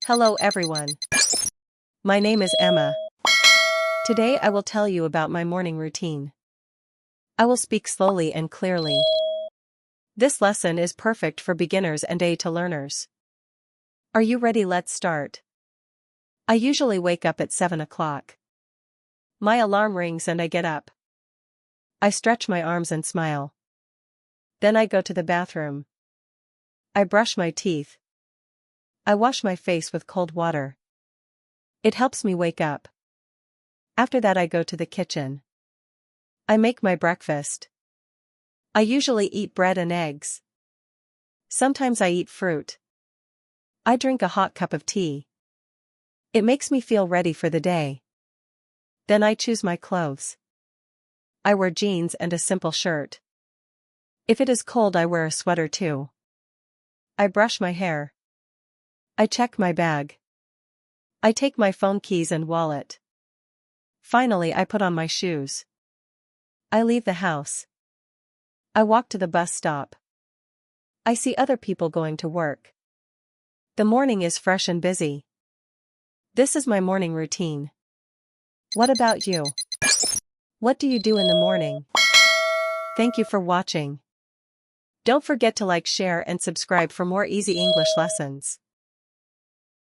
Hello everyone. My name is Emma. Today I will tell you about my morning routine. I will speak slowly and clearly. This lesson is perfect for beginners and A to learners. Are you ready? Let's start. I usually wake up at 7 o'clock. My alarm rings and I get up. I stretch my arms and smile. Then I go to the bathroom. I brush my teeth. I wash my face with cold water. It helps me wake up. After that I go to the kitchen. I make my breakfast. I usually eat bread and eggs. Sometimes I eat fruit. I drink a hot cup of tea. It makes me feel ready for the day. Then I choose my clothes. I wear jeans and a simple shirt. If it is cold I wear a sweater too. I brush my hair. I check my bag. I take my phone, keys and wallet. Finally I put on my shoes. I leave the house. I walk to the bus stop. I see other people going to work. The morning is fresh and busy. This is my morning routine. What about you? What do you do in the morning? Thank you for watching. Don't forget to like, share and subscribe for more easy English lessons.